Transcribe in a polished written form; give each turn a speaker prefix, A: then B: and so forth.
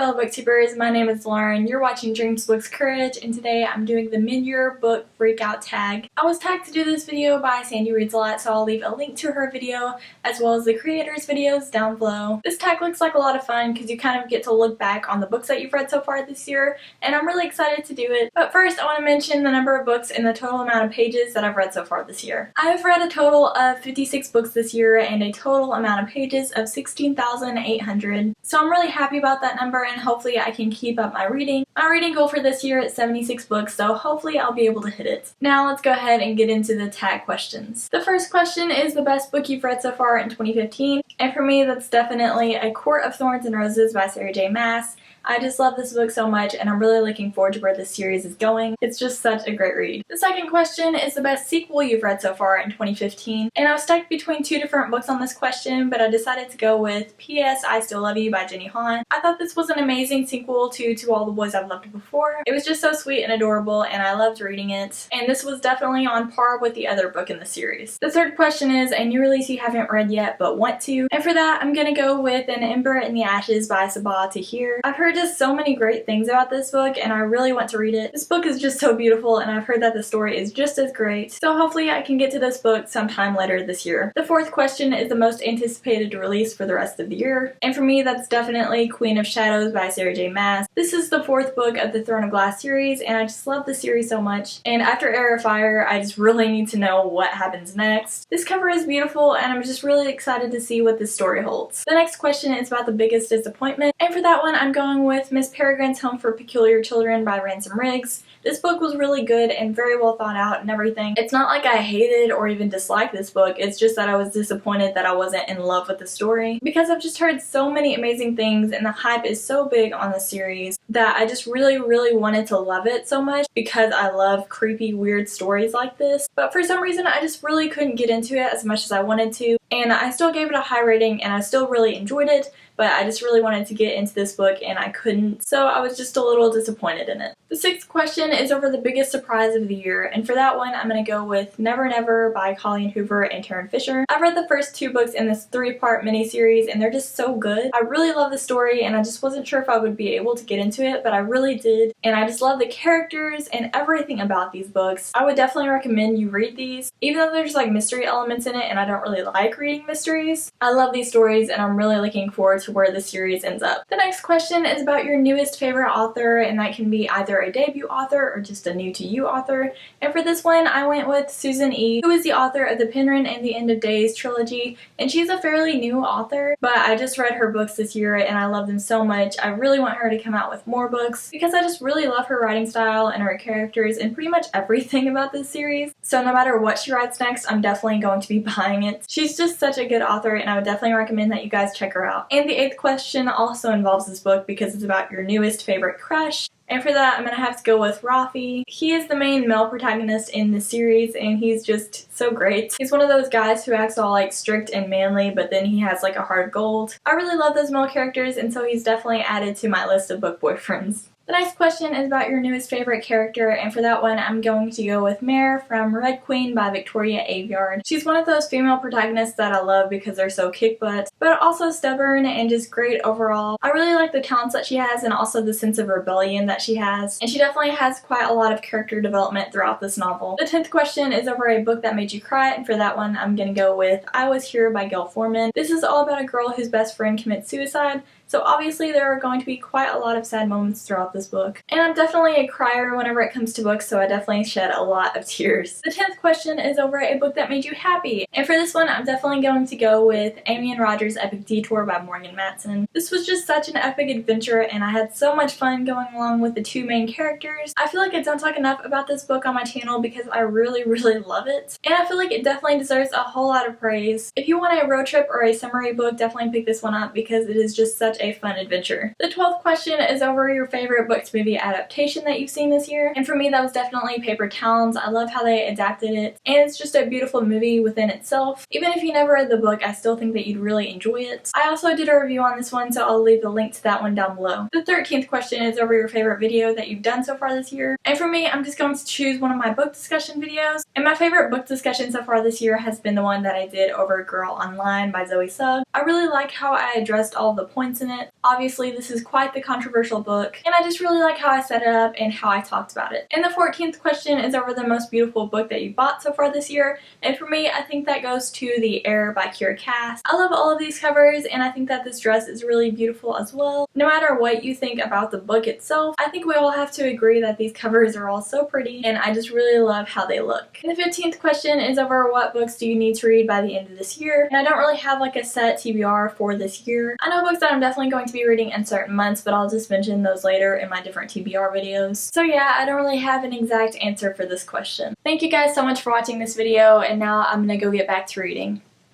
A: fellow booktubers, my name is Lauren, you're watching Dreams Books Courage, and today I'm doing the mid-year book freakout tag. I was tagged to do this video by Sandy Reads a Lot, so I'll leave a link to her video as well as the creators' videos down below. This tag looks like a lot of fun because you kind of get to look back on the books that you've read so far this year, and I'm really excited to do it. But first I want to mention the number of books and the total amount of pages that I've read so far this year. I've read a total of 56 books this year and a total amount of pages of 16,800. So I'm really happy about that number, and hopefully I can keep up my reading. My reading goal for this year is 76 books, so hopefully I'll be able to hit it. Now let's go ahead and get into the tag questions. The first question is the best book you've read so far in 2015, and for me that's definitely A Court of Thorns and Roses by Sarah J. Maas. I just love this book so much, and I'm really looking forward to where this series is going. It's just such a great read. The second question is the best sequel you've read so far in 2015, and I was stuck between two different books on this question, but I decided to go with P.S. I Still Love You by Jenny Han. I thought this was an amazing sequel to All the Boys I've Loved Before. It was just so sweet and adorable, and I loved reading it, and this was definitely on par with the other book in the series. The third question is a new release you haven't read yet but want to, and for that I'm gonna go with An Ember in the Ashes by Sabaa Tahir. I've heard just so many great things about this book, and I really want to read it. This book is just so beautiful, and I've heard that the story is just as great, so hopefully I can get to this book sometime later this year. The fourth question is the most anticipated release for the rest of the year, and for me that's definitely Queen of Shadows by Sarah J. Maas. This is the fourth book of the Throne of Glass series, and I just love the series so much, and after Heir of Fire I just really need to know what happens next. This cover is beautiful, and I'm just really excited to see what this story holds. The next question is about the biggest disappointment, and for that one I'm going with Miss Peregrine's Home for Peculiar Children by Ransom Riggs. This book was really good and very well thought out and everything. It's not like I hated or even disliked this book, it's just that I was disappointed that I wasn't in love with the story, because I've just heard so many amazing things and the hype is so big on the series that I just really wanted to love it so much because I love creepy, weird stories like this. But for some reason I just really couldn't get into it as much as I wanted to, and I still gave it a high rating and I still really enjoyed it, but I just really wanted to get into this book and I couldn't, so I was just a little disappointed in it. The sixth question is over the biggest surprise of the year, and for that one I'm going to go with Never Never by Colleen Hoover and Taryn Fisher. I've read the first two books in this 3-part miniseries and they're just so good. I really love the story and I just wasn't sure if I would be able to get into it, but I really did, and I just love the characters and everything about these books. I would definitely recommend you read these, even though there's like mystery elements in it and I don't really like reading mysteries. I love these stories and I'm really looking forward to where the series ends up. The next question is about your newest favorite author, and that can be either a debut author or just a new to you author. And for this one I went with Susan E., who is the author of the Penryn and the End of Days trilogy, and she's a fairly new author, but I just read her books this year and I love them so much. I really want her to come out with more books because I just really love her writing style and her characters and pretty much everything about this series. So no matter what she writes next, I'm definitely going to be buying it. She's just such a good author and I would definitely recommend that you guys check her out. And the eighth question also involves this book because it's about your newest favorite crush. And for that, I'm going to have to go with Rafi. He is the main male protagonist in the series, and he's just so great. He's one of those guys who acts all like strict and manly, but then he has like a heart of gold. I really love those male characters, and so he's definitely added to my list of book boyfriends. The next question is about your newest favorite character, and for that one I'm going to go with Mare from Red Queen by Victoria Aveyard. She's one of those female protagonists that I love because they're so kick butt, but also stubborn and just great overall. I really like the talents that she has and also the sense of rebellion that she has, and she definitely has quite a lot of character development throughout this novel. The 10th question is over a book that made you cry, and for that one I'm gonna go with I Was Here by Gail Forman. This is all about a girl whose best friend commits suicide, so obviously there are going to be quite a lot of sad moments throughout this book. And I'm definitely a crier whenever it comes to books, so I definitely shed a lot of tears. The 10th question is over a book that made you happy. And for this one, I'm definitely going to go with Amy and Roger's Epic Detour by Morgan Matson. This was just such an epic adventure, and I had so much fun going along with the two main characters. I feel like I don't talk enough about this book on my channel because I really love it. And I feel like it definitely deserves a whole lot of praise. If you want a road trip or a summary book, definitely pick this one up because it is just such a fun adventure. The 12th question is over your favorite favorite book to movie adaptation that you've seen this year. And for me, that was definitely Paper Towns. I love how they adapted it, and it's just a beautiful movie within itself. Even if you never read the book, I still think that you'd really enjoy it. I also did a review on this one, so I'll leave the link to that one down below. The 13th question is over your favorite video that you've done so far this year. And for me, I'm just going to choose one of my book discussion videos. And my favorite book discussion so far this year has been the one that I did over Girl Online by Zoe Sugg. I really like how I addressed all the points in it. Obviously, this is quite the controversial book, and I just really like how I set it up and how I talked about it. And the 14th question is over the most beautiful book that you bought so far this year. And for me, I think that goes to The Air by Kiera Cass. I love all of these covers, and I think that this dress is really beautiful as well. No matter what you think about the book itself, I think we all have to agree that these covers are all so pretty, and I just really love how they look. And the 15th question is over what books do you need to read by the end of this year. And I don't really have like a set TBR for this year. I know books that I'm definitely going to be reading in certain months, but I'll just mention those later in my different TBR videos. So yeah, I don't really have an exact answer for this question. Thank you guys so much for watching this video, and now I'm gonna go get back to reading.